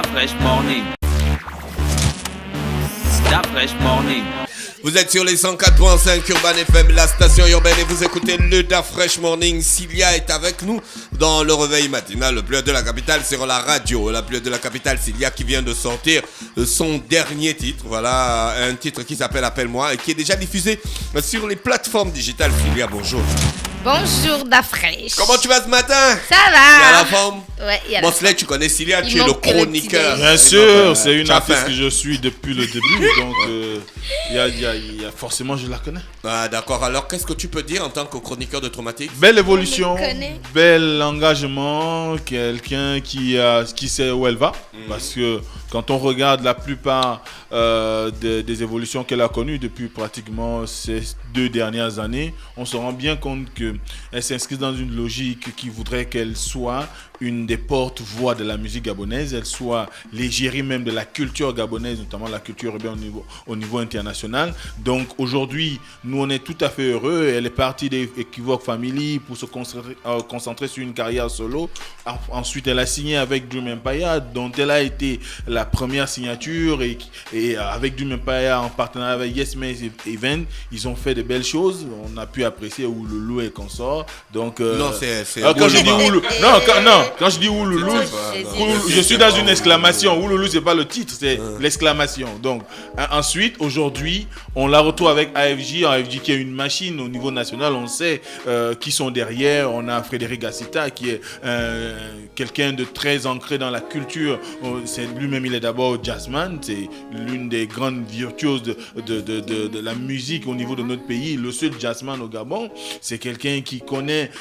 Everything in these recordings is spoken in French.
Da Fresh Morning. Da Fresh Morning. Vous êtes sur les 104.5 Urban FM, la station urbaine, et vous écoutez le Da Fresh Morning. Cilia est avec nous dans le réveil matinal. Le plus de la capitale sur la radio. La plus de la capitale, Cilia, qui vient de sortir son dernier titre. Voilà, un titre qui s'appelle Appelle-moi et qui est déjà diffusé sur les plateformes digitales. Cilia, bonjour. Bonjour Da Fresh. Comment tu vas ce matin? Ça va. Il y a la forme. Ouais, il y a la Mosley, tu connais Cilia, tu es le manque que le chroniqueur. petit Bien sûr, c'est une tu as artiste faim. que je suis depuis le début, donc il y a forcément je la connais. Ah, d'accord, alors qu'est-ce que tu peux dire en tant que chroniqueur de Traumatique? Belle évolution, On les connaît. bel engagement, quelqu'un qui sait où elle va, parce que quand on regarde la plupart des évolutions qu'elle a connues depuis pratiquement ces 2 dernières années, on se rend bien compte qu'elle s'inscrit dans une logique qui voudrait qu'elle soit une des porte-voix de la musique gabonaise, elle soit l'égérie même de la culture gabonaise, notamment la culture urbaine au niveau international. Donc aujourd'hui, nous on est tout à fait heureux. Elle est partie des Equivoque Family pour se concentrer sur une carrière solo. Ensuite, elle a signé avec Dream Empire, dont elle a été la première signature, et avec Dream Empire en partenariat avec Yes Mais Event, ils ont fait de belles choses. On a pu apprécier Ouloulou et consort. Donc Non, c'est quand je dis Ouloulou. quand je dis Ouloulou, je suis dans une exclamation. Ouloulou, c'est pas le titre, c'est l'exclamation. Donc ensuite, aujourd'hui, on la retrouve avec AFJ qui est une machine au niveau national. On sait qui sont derrière. On a Frédéric Gassita qui est quelqu'un de très ancré dans la culture. C'est lui-même, il est d'abord jazzman. C'est l'une des grandes virtuoses de la musique au niveau de notre pays. Le seul jazzman au Gabon, c'est quelqu'un qui connaît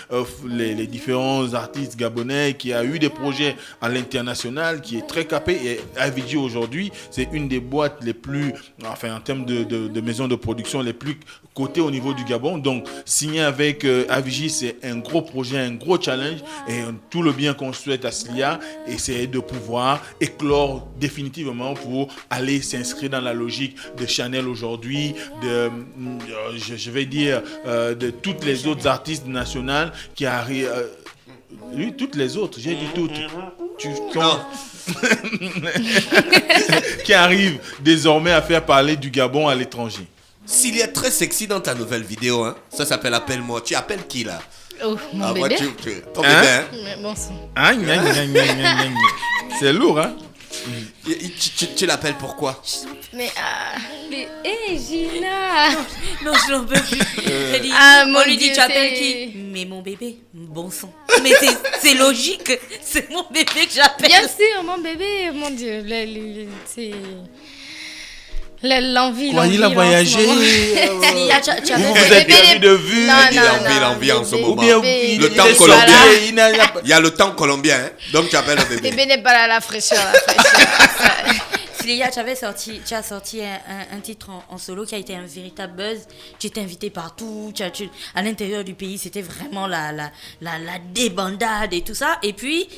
les différents artistes gabonais, qui a eu des projets à l'international, qui est très capé. Et AVG aujourd'hui, c'est une des boîtes les plus, enfin en termes de maisons de production les plus cotées au niveau du Gabon. Donc signer avec AVG, c'est un gros projet, un gros challenge, et tout le bien qu'on souhaite à Cilia, et c'est de pouvoir éclore définitivement pour aller s'inscrire dans la logique de Chanel aujourd'hui, je vais dire de toutes les autres artistes nationales qui arrivent. Oui, toutes les autres, j'ai dit toutes. Qui arrivent désormais à faire parler du Gabon à l'étranger. Cilia est très sexy dans ta nouvelle vidéo, hein. Ça s'appelle Appelle-moi. Tu appelles qui là? Oh, mon ouais, bébé. ton bébé, hein. Mais bon sang. C'est lourd, hein? Tu l'appelles pourquoi? Mais Gina. Non, je n'en peux plus. Elle dit, Mon on lui dit, Dieu, tu appelles c'est- qui? Mais mon bébé, bon sang. Mais c'est logique, c'est mon bébé que j'appelle. Bien sûr, mon bébé, mon Dieu, c'est l'envie. Quoi, il a voyagé. Lia, tu Vous appelles vous êtes perdu de vue. Il a envie en ce moment. bébé, Le temps Il est colombien. sorti, il n'a- Il y a le temps colombien, hein. Donc tu appelles le bébé. Bébé n'est pas là, la fraîcheur. Ça- Lia, tu as sorti un titre en solo qui a été un véritable buzz. Tu étais invité partout. À l'intérieur du pays, c'était vraiment la débandade et tout ça. Et puis,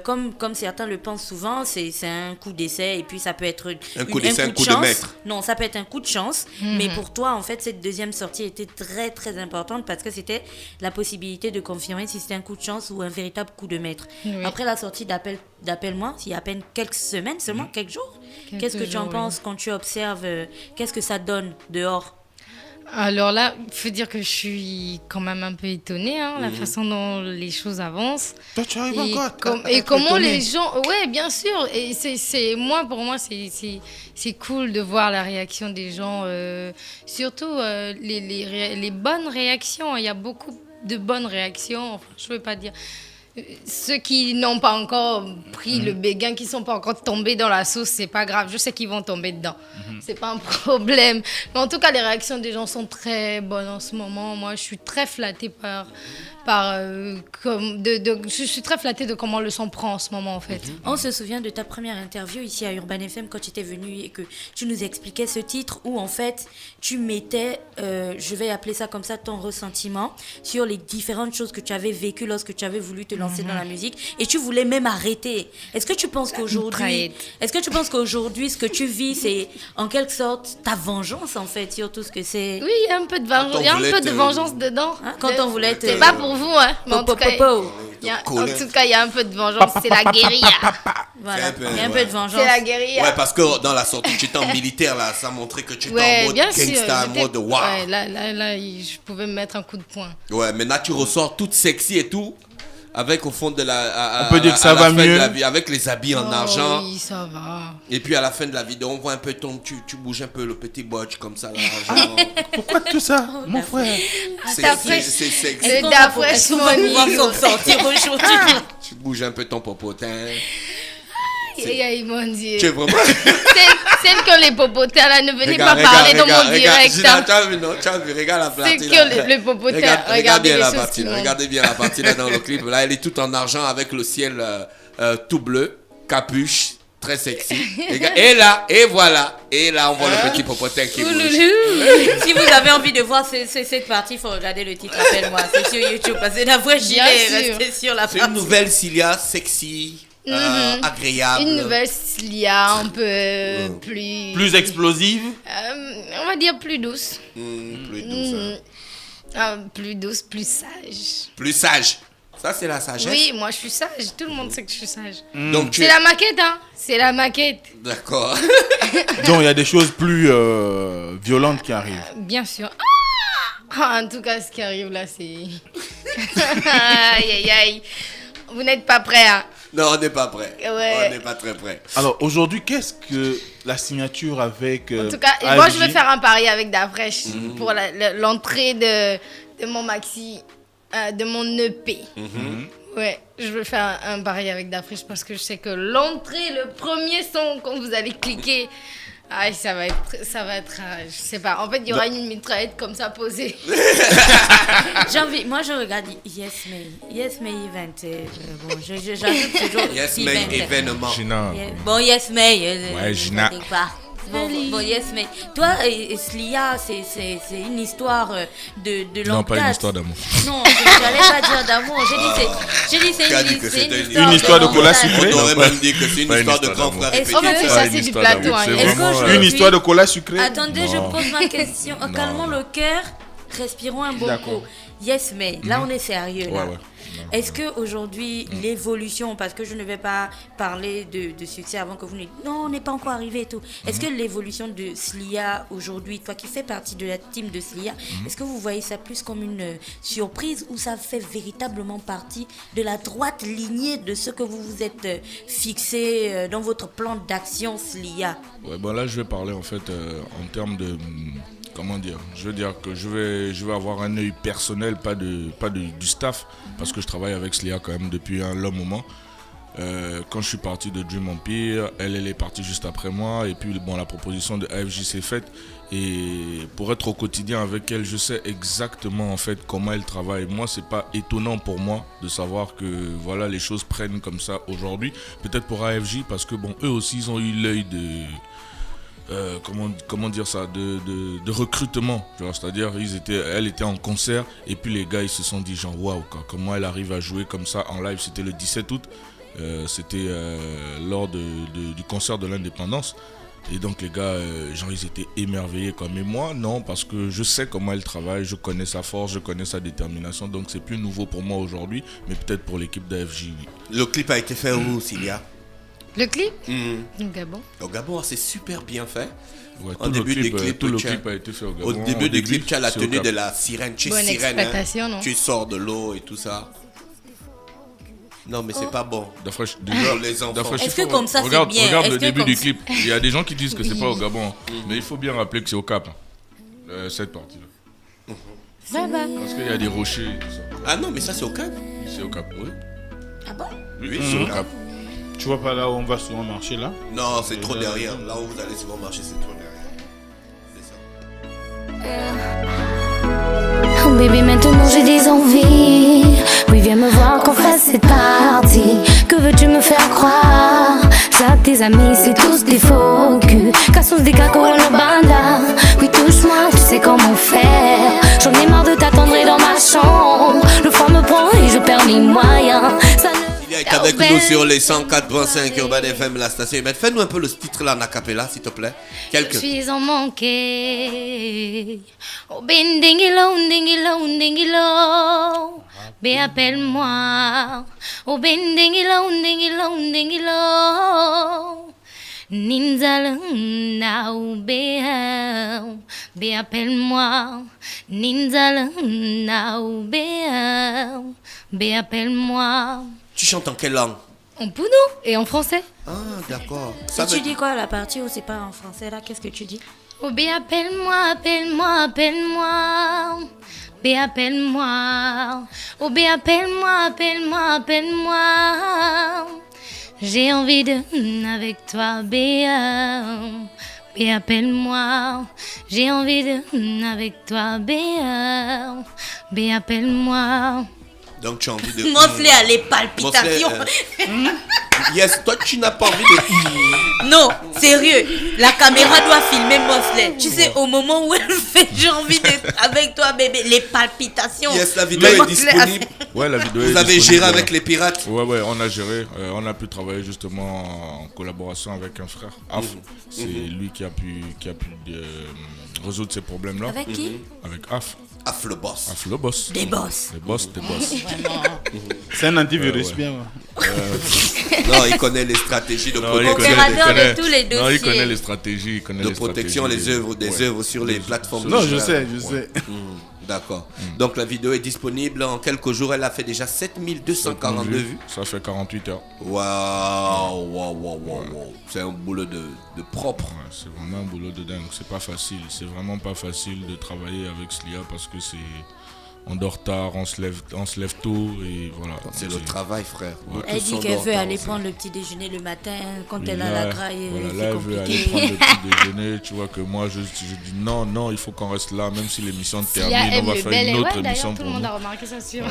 comme certains le pensent souvent, c'est un coup d'essai. Et puis, ça peut être Un coup d'essai, un coup de chance. maître. Non, ça peut être un coup de chance. Mais pour toi, en fait, cette deuxième sortie était très, très importante parce que c'était la possibilité de confirmer si c'était un coup de chance ou un véritable coup de maître. Oui. Après la sortie d'Appelle-moi, il y a à peine quelques semaines seulement, quelques jours. Qu'est-ce que tu en jours, penses quand tu observes qu'est-ce que ça donne dehors? Alors là, il faut dire que je suis quand même un peu étonnée, la façon dont les choses avancent. Toi, tu arrives Et, encore. et comment les gens... Ouais, bien sûr. Et pour moi, c'est cool de voir la réaction des gens. Surtout les bonnes réactions. Il y a beaucoup de bonnes réactions. Enfin, je ne veux pas dire... Ceux qui n'ont pas encore pris le béguin, qui ne sont pas encore tombés dans la sauce, c'est pas grave. Je sais qu'ils vont tomber dedans. C'est pas un problème. Mais en tout cas, les réactions des gens sont très bonnes en ce moment. Moi, je suis très flattée je suis très flattée de comment le son prend en ce moment, en fait. On se souvient de ta première interview ici à Urban FM quand tu étais venu et que tu nous expliquais ce titre où en fait tu mettais, je vais appeler ça comme ça, ton ressentiment sur les différentes choses que tu avais vécues lorsque tu avais voulu te lancer dans la musique et tu voulais même arrêter. Est-ce que tu penses qu'aujourd'hui, ce que tu vis, c'est en quelque sorte ta vengeance en fait sur tout ce que c'est? Oui, il y a un peu de vengeance, il y a un peu de vengeance dedans. Hein, quand on voulait C'est pas pour vous, hein. Mais en tout cas, il y a un peu de vengeance. C'est la guérilla. Voilà, il y a un peu de vengeance. C'est la guérilla. Ouais, parce que dans la sortie, tu étais en militaire, là, ça montrait que tu étais en mode bien sûr, gangsta, en mode waouh. Ouais, là, je pouvais me mettre un coup de poing. Ouais, maintenant tu ressors toute sexy et tout, avec au fond de la... On peut dire que ça va mieux. Avec les habits en argent. Oui, ça va. Et puis à la fin de la vidéo, on voit un peu tu bouges un peu le petit botch comme ça, là, genre... Pourquoi tout ça, mon frère? C'est sexy. Le Dafresh Morning. S'en sortir aujourd'hui. Tu bouges un peu ton popotin. Aïe, mon Dieu. Tu es vraiment... Celle que les popotins là ne venaient pas parler dans mon direct. Gina, tu as vu, regarde la partie C'est là. que les popotins. Regardez bien les la choses partie qui là. montent. Regardez bien la partie là dans le clip. Là, elle est toute en argent avec le ciel tout bleu, capuche, très sexy. Et là, et voilà. Et là, on voit le petit popotin qui bouge. Si vous avez envie de voir cette partie, il faut regarder le titre. Appelle-moi, c'est sur YouTube parce que la voix gilet est restée sur la C'est partie. une nouvelle Cilia sexy, agréable. Une nouvelle Cilia un peu plus... Plus explosive. On va dire plus douce. Plus douce. Plus douce, plus sage. Plus sage. Ça, c'est la sagesse. Oui, moi je suis sage. Tout le monde sait que je suis sage. Donc, tu C'est es... la maquette, hein. C'est la maquette. D'accord. Donc il y a des choses plus violentes qui arrivent. Bien sûr. En tout cas, ce qui arrive là, c'est... Aïe, aïe, aïe. Vous n'êtes pas prêts, hein. Non, on n'est pas prêt. Ouais. On n'est pas très prêt. Alors aujourd'hui, qu'est-ce que la signature avec En tout cas, moi je vais faire un pari avec Dafresh pour l'entrée de mon maxi, de mon EP. Ouais, je vais faire un pari avec Dafresh parce que je sais que l'entrée, le premier son quand vous allez cliquer, ça va être, je sais pas. En fait, il y aura une mitraillette comme ça posée. Moi je regarde Yes May Event. Bon, j'ajoute toujours Yes, mais événement. Gina. Bon, Yes May. Ouais, Gina. Bon, Yes May. Toi, Slia, c'est une histoire de Non, pas une l'enquête. histoire d'amour. Non, je n'allais pas dire d'amour. J'ai dit Qui a dit que c'est c'était une histoire de cola sucrée. sucré. On aurait même dit que c'est une Pas une histoire de histoire grand d'amour. frère et Est-ce petit que fait, frère. ça Pas une c'est du histoire plateau. d'amour, Hein. c'est Est-ce vraiment, qu'aujourd'hui- Une histoire de cola sucré. Attendez, je Non. pose ma question. Non. Calmons le cœur, respirons un bon coup. Yes, mais là on est sérieux. Là. Ouais. Est-ce que aujourd'hui l'évolution, parce que je ne vais pas parler de succès avant que vous ne... Non, on n'est pas encore arrivé et tout. Est-ce que l'évolution de Slia aujourd'hui, toi qui fais partie de la team de Slia, est-ce que vous voyez ça plus comme une surprise ou ça fait véritablement partie de la droite lignée de ce que vous vous êtes fixé dans votre plan d'action Slia? Ouais, bon là je vais parler en fait en termes de comment dire. Je veux dire que je vais avoir un œil personnel, pas du staff, parce que je travaille avec Slia quand même depuis un long moment. Quand je suis parti de Dream Empire, elle est partie juste après moi, et puis bon, la proposition de AFJ s'est faite, et pour être au quotidien avec elle, je sais exactement en fait comment elle travaille. Moi, c'est pas étonnant pour moi de savoir que voilà, les choses prennent comme ça aujourd'hui. Peut-être pour AFJ, parce que bon, eux aussi ils ont eu l'œil de comment dire ça, de recrutement, c'est-à-dire elle était en concert et puis les gars ils se sont dit genre waouh, comment elle arrive à jouer comme ça en live. C'était le 17 août, c'était lors du concert de l'indépendance, et donc les gars genre ils étaient émerveillés quoi. Mais moi non, parce que je sais comment elle travaille, je connais sa force, je connais sa détermination, donc c'est plus nouveau pour moi aujourd'hui, mais peut-être pour l'équipe d'AFJ. Le clip a été fait où, Cilia? Le clip Au Gabon. Au Gabon, c'est super bien fait. Ouais, Au début des clips, tout le tu as- clip a été fait au Gabon. Au début des clips, tu as la c'est au tenue Cap. de la sirène. Tu es Bonne sirène, exploitation, non? Tu sors de l'eau et tout ça. Non, mais c'est pas bon. Dafresh, Pour déjà, les enfants. Dafresh, Est-ce il que faut- comme ça, c'est regarde, bien? Regarde Est-ce le que début comme du ça- clip. Il y a des gens qui disent que c'est Oui. pas au Gabon. Mais il faut bien rappeler que c'est au Cap. Cette partie-là. Parce qu'il y a des rochers et tout ça. Ah non, mais ça, c'est au Cap. C'est au Cap, oui. Ah bon? Oui, c'est au Cap. Tu vois pas là où on va souvent marcher là? Non, c'est trop derrière. Là où vous allez souvent marcher, c'est trop derrière. C'est ça. Oh bébé, maintenant j'ai des envies. Oui, viens me voir qu'on fasse cette partie. Que veux-tu me faire croire? Ça, tes amis, c'est tous des faux culs. Casos des cacos en banda. Oui, touche-moi, tu sais comment faire. J'en ai marre de t'attendre dans ma chambre. Le froid me prend et je perds mes moyens. avec belle, nous sur les belle 104.5 Urban soirée. FM, la station humaine. Fais-nous un peu le titre là en acapella, s'il te plaît. Je Quelques. suis en manqué. Oh, ben dingilo, dingilo, dingilo. Bé appelle-moi. Oh, ben dingilo, dingilo, dingilo. Ninzal now bé appelle-moi. Ninzal now bé appelle-moi. Tu chantes en quelle langue? En pounou et en français. Ah, d'accord. Et tu dis quoi la partie où c'est pas en français là? Qu'est-ce que tu dis? Oh, bé appelle-moi, appelle-moi, appelle-moi. Bé appelle-moi. Oh, bé appelle-moi, appelle-moi, appelle-moi. J'ai envie de avec toi, bé. Bé appelle-moi. J'ai envie de avec toi, bé. Bé appelle-moi. Donc tu as envie de. Mosley a les palpitations. Mosley, yes, toi tu n'as pas envie de. Non, sérieux, la caméra doit filmer Mosley. Tu sais, au moment où elle fait j'ai envie d'être avec toi, bébé, les palpitations. Yes, la vidéo est Mosley disponible. Ouais, la vidéo Vous est avez disponible. géré avec les pirates. Ouais, on a géré. On a pu travailler justement en collaboration avec un frère, Af. C'est lui qui a pu résoudre ces problèmes-là. Avec qui? Avec Af. Af le boss. Af le boss. Des boss. Les boss, des boss. C'est un antivirus ouais. bien. Non, il connaît les stratégies de protection. Opérateur de tous les Non, il connaît dossiers. les stratégies. Il connaît De les protection, les stratégies. œuvres, des Ouais. œuvres sur les plateformes. Non, je digitales. sais. D'accord. Donc la vidéo est disponible en quelques jours. Elle a fait déjà 7242 vues. Ça fait 48 heures. Waouh. C'est un boulot de propre. Ouais, c'est vraiment un boulot de dingue. C'est pas facile. C'est vraiment pas facile de travailler avec Slia parce que c'est. On dort tard, on se lève tôt et voilà. C'est Donc, le travail, frère. Nous Elle tous, dit on qu'elle dort veut tard aller aussi. prendre le petit déjeuner le matin quand oui, elle a là, la graille. voilà, là, C'est elle veut aller compliqué. prendre le petit déjeuner. Tu vois que moi, je dis non, il faut qu'on reste là, même si l'émission termine, on va faire une autre émission Tout pour le monde nous. a remarqué ça sur.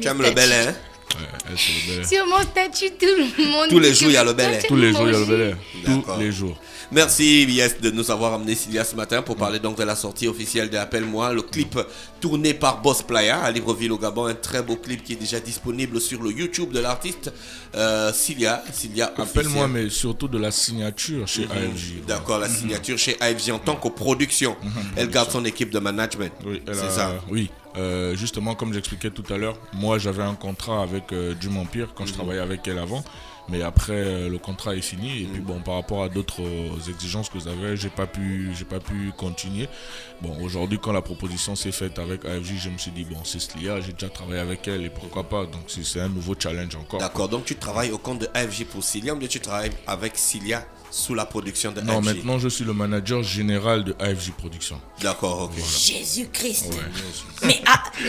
Tu aimes le bel air, hein? Ouais, elle, c'est le bel air. Sur mon statut, tout le monde. Tous les dit jours, que il y a le mon bel air. statut Tous les jours, il y a le manger. bel air. D'accord. Tous les jours. Merci Yes de nous avoir amené Cilia ce matin pour parler donc de la sortie officielle de Appelle-moi, le clip tourné par Boss Playa à Libreville au Gabon, un très beau clip qui est déjà disponible sur le YouTube de l'artiste Cilia Appelle-moi, officiel. mais surtout de la signature chez AFJ. D'accord, la signature chez AFJ en tant que production. Elle garde son équipe de management. Oui, c'est ça. Oui. Justement, comme j'expliquais tout à l'heure, moi j'avais un contrat avec Dream Empire quand je travaillais avec elle avant. Mais après, le contrat est fini. Et puis bon, par rapport à d'autres exigences que j'avais, j'ai pas pu continuer. Bon, aujourd'hui, quand la proposition s'est faite avec AFJ, je me suis dit, bon, c'est Slia, j'ai déjà travaillé avec elle et pourquoi pas. Donc c'est un nouveau challenge encore. D'accord, donc tu travailles au compte de AFJ pour Cilia ou bien tu travailles avec Cilia sous la production de Non, AFJ? maintenant je suis le manager général de AFJ Production. D'accord, ok. Jésus-Christ. Ouais. Mais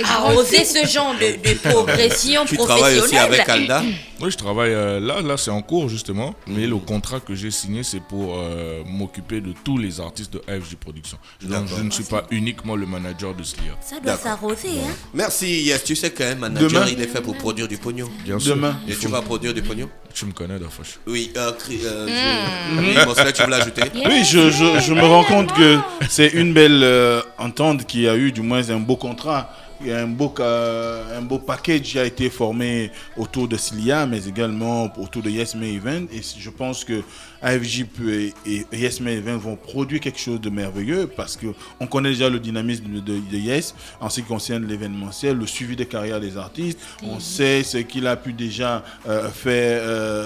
à oser ce genre de progression Tu travailles aussi avec professionnelle. Alda? Oui, je travaille là c'est en cours justement, mais le contrat que j'ai signé c'est pour m'occuper de tous les artistes de AFJ Production. Donc je ne suis pas uniquement le manager de Slia. Ça doit D'accord. s'arroser, hein. Merci, Yes. Tu sais qu'un manager, Demain. il est fait pour produire du pognon. Bien sûr. Demain. Et tu vas produire du pognon? Tu me connais Dafash. Oui, oui, Mosley, tu veux l'ajouter? Oui, je me rends compte que c'est une belle entente qu'il y a eu, du moins un beau contrat. Il y a un beau package qui a été formé autour de Cilia, mais également autour de Yes May Event. Et je pense que AFJ et Yes May Event vont produire quelque chose de merveilleux parce qu'on connaît déjà le dynamisme de Yes en ce qui concerne l'événementiel, le suivi des carrières des artistes. On sait ce qu'il a pu déjà faire,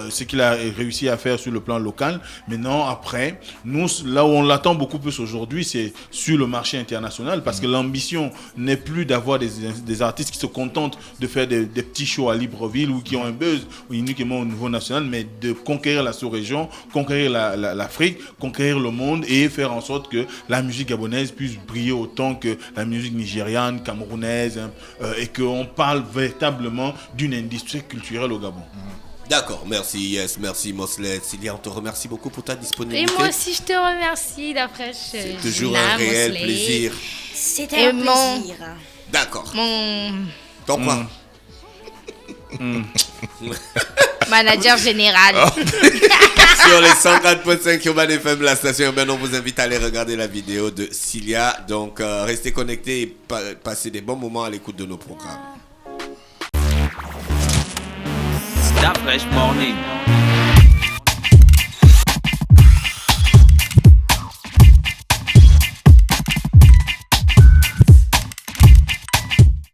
ce qu'il a réussi à faire sur le plan local. Maintenant, après, nous, là où on l'attend beaucoup plus aujourd'hui, c'est sur le marché international parce que l'ambition n'est plus d'avoir des artistes qui se contentent de faire des petits shows à Libreville ou qui ont un buzz uniquement au niveau national, mais de conquérir la sous-région, conquérir l'Afrique, conquérir le monde et faire en sorte que la musique gabonaise puisse briller autant que la musique nigériane, camerounaise, et qu'on parle véritablement d'une industrie culturelle au Gabon. D'accord, merci Yes, merci Mosley. Cilia, on te remercie beaucoup pour ta Et disponibilité. moi aussi, je te remercie, d'après. C'est toujours un réel plaisir. C'était Et un mon- plaisir. D'accord. Mon Ton quoi? manager général. Sur les 104.5 Urban FM, la station urbaine, on vous invite à aller regarder la vidéo de Cilia. Donc, restez connectés et passez des bons moments à l'écoute de nos programmes. Stop La Fresh Morning.